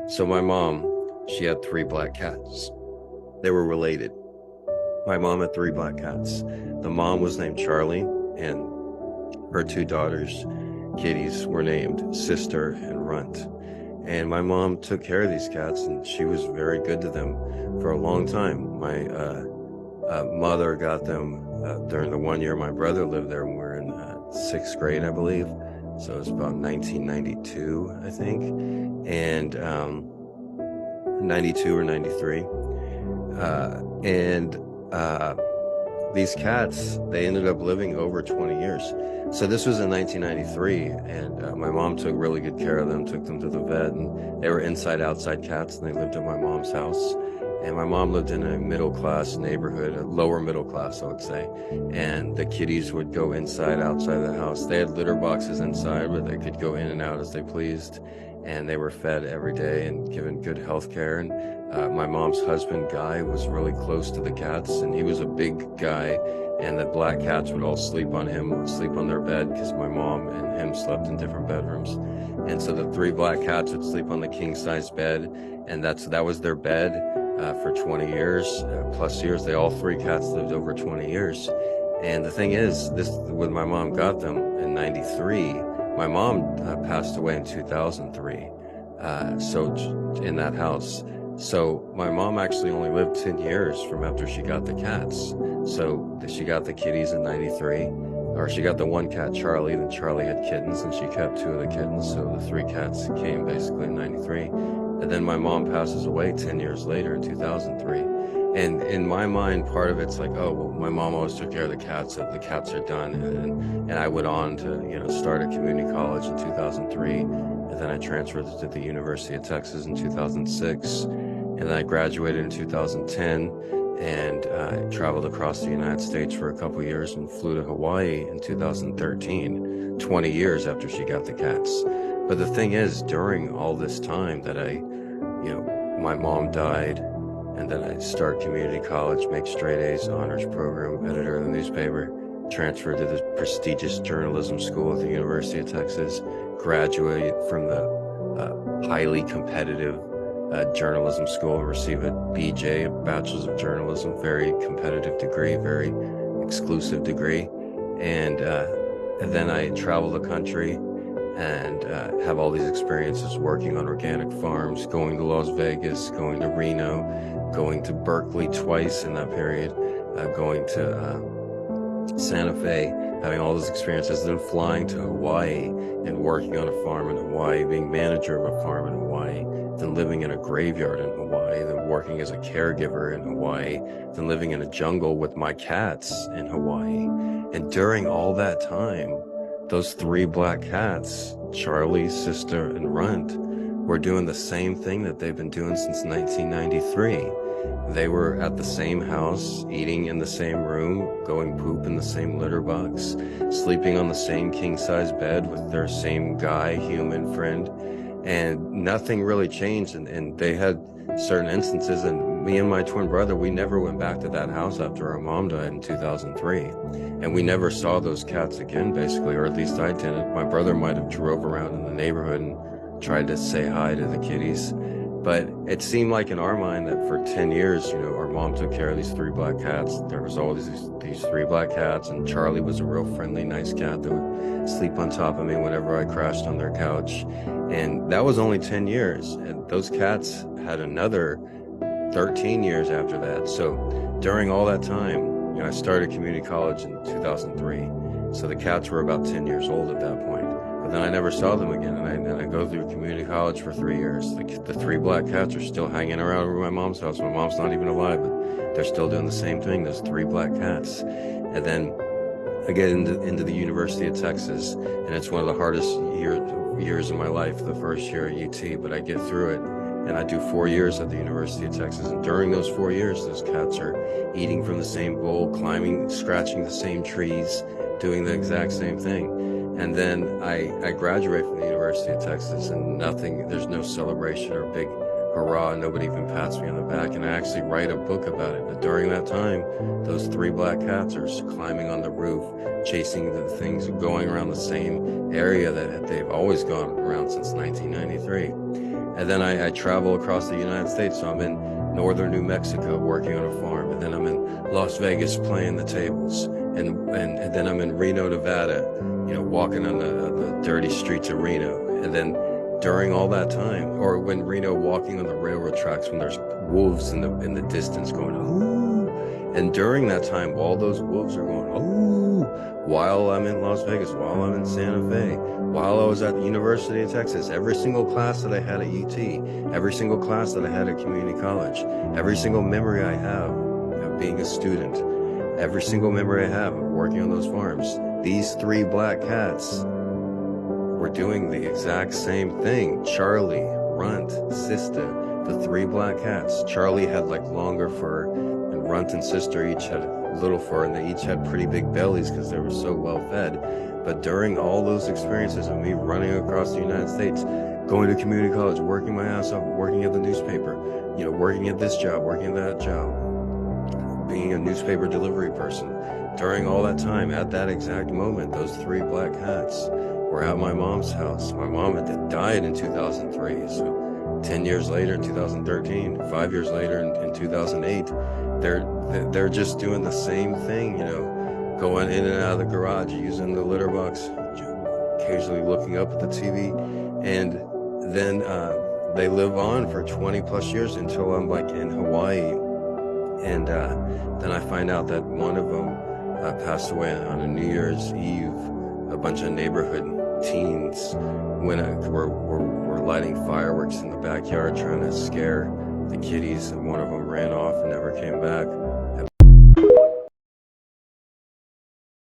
So my mom, she had three black cats. They were related. My mom had three black cats. The mom was named Charlie, and her two daughters, kitties, were named Sister and Runt. And my mom took care of these cats, and she was very good to them for a long time. My mother got them during the 1 year my brother lived there when we were in sixth grade, I believe. So it was about 1992, I think, and 92 or 93. And these cats, they ended up living over 20 years. So this was in 1993, and my mom took really good care of them, took them to the vet, and they were inside-outside cats, and they lived at my mom's house. And my mom lived in a middle-class neighborhood, a lower middle class, I would say. And the kitties would go inside, outside the house. They had litter boxes inside, but they could go in and out as they pleased. And they were fed every day and given good health care. And my mom's husband, Guy, was really close to the cats, and he was a big guy. And the black cats would all sleep on him, sleep on their bed, because my mom and him slept in different bedrooms. And so the three black cats would sleep on the king-size bed, and that was their bed for 20 years, plus years. All three cats lived over 20 years. And the thing is, when my mom got them in 93, my mom passed away in 2003, so in that house. So my mom actually only lived 10 years from after she got the cats. So she got the kitties in 93, or she got the one cat, Charlie, then Charlie had kittens, and she kept two of the kittens. So the three cats came basically in 93. And then my mom passes away 10 years later in 2003. And in my mind, part of it's like, oh, well, my mom always took care of the cats, so the cats are done. And I went on to, start a community college in 2003. And then I transferred to the University of Texas in 2006. And then I graduated in 2010 and traveled across the United States for a couple of years and flew to Hawaii in 2013, 20 years after she got the cats. But the thing is, during all this time that my mom died, and then I start community college, make straight A's, honors program, editor of the newspaper, transferred to the prestigious journalism school at the University of Texas, graduate from the highly competitive journalism school, receive a BJ, a Bachelor's of Journalism, very competitive degree, very exclusive degree. And then I travel the country and have all these experiences working on organic farms, going to Las Vegas, going to Reno, going to Berkeley twice in that period, going to Santa Fe, having all those experiences, then flying to Hawaii and working on a farm in Hawaii, being manager of a farm in Hawaii, then living in a graveyard in Hawaii, then working as a caregiver in Hawaii, then living in a jungle with my cats in Hawaii. And during all that time, those three black cats, Charlie, Sister, and Runt, were doing the same thing that they've been doing since 1993. They were at the same house, eating in the same room, going poop in the same litter box, sleeping on the same king-size bed with their same guy, human friend, and nothing really changed. And they had certain instances, and me and my twin brother, we never went back to that house after our mom died in 2003. And we never saw those cats again, basically, or at least I didn't. My brother might have drove around in the neighborhood and tried to say hi to the kitties. But it seemed like in our mind that for 10 years, our mom took care of these three black cats. There was always these three black cats, and Charlie was a real friendly, nice cat that would sleep on top of me whenever I crashed on their couch. And that was only 10 years. And those cats had another 13 years after that. So during all that time, I started community college in 2003. So the cats were about 10 years old at that point. But then I never saw them again, and I go through community college for 3 years. The three black cats are still hanging around over my mom's house. My mom's not even alive, but they're still doing the same thing, those three black cats. And then I get into the University of Texas, and it's one of the hardest years of my life, the first year at UT, but I get through it. And I do 4 years at the University of Texas. And during those 4 years, those cats are eating from the same bowl, climbing, scratching the same trees, doing the exact same thing. And then I graduate from the University of Texas, and there's no celebration or big hurrah. Nobody even pats me on the back. And I actually write a book about it. But during that time, those three black cats are climbing on the roof, chasing the things, going around the same area that they've always gone around since 1993. And then I travel across the United States. So I'm in northern New Mexico working on a farm. And then I'm in Las Vegas playing the tables. And then I'm in Reno, Nevada, walking on the dirty streets of Reno. And then during all that time, or when Reno, walking on the railroad tracks when there's wolves in the distance going, ooh. And during that time, all those wolves are going, ooh, while I'm in Las Vegas, while I'm in Santa Fe, while I was at the University of Texas. Every single class that I had at UT, every single class that I had at community college, every single memory I have of being a student, every single memory I have of working on those farms, these 3 black cats were doing the exact same thing. Charlie, Runt, Sista, the 3 black cats. Charlie had like longer fur, and Runt and Sister each had little fur, and they each had pretty big bellies because they were so well fed. But during all those experiences of me running across the United States, going to community college, working my ass off, working at the newspaper, working at this job, working at that job, being a newspaper delivery person, during all that time, at that exact moment, those 3 black cats were at my mom's house. My mom had died in 2003, so 10 years later in 2013, 5 years later in 2008, they're just doing the same thing, going in and out of the garage, using the litter box, occasionally looking up at the TV, and then they live on for 20 plus years until I'm like in Hawaii, and then I find out that one of them passed away on a New Year's Eve. A bunch of neighborhood teens were lighting fireworks in the backyard trying to scare the kitties, and one of them ran off and never came back.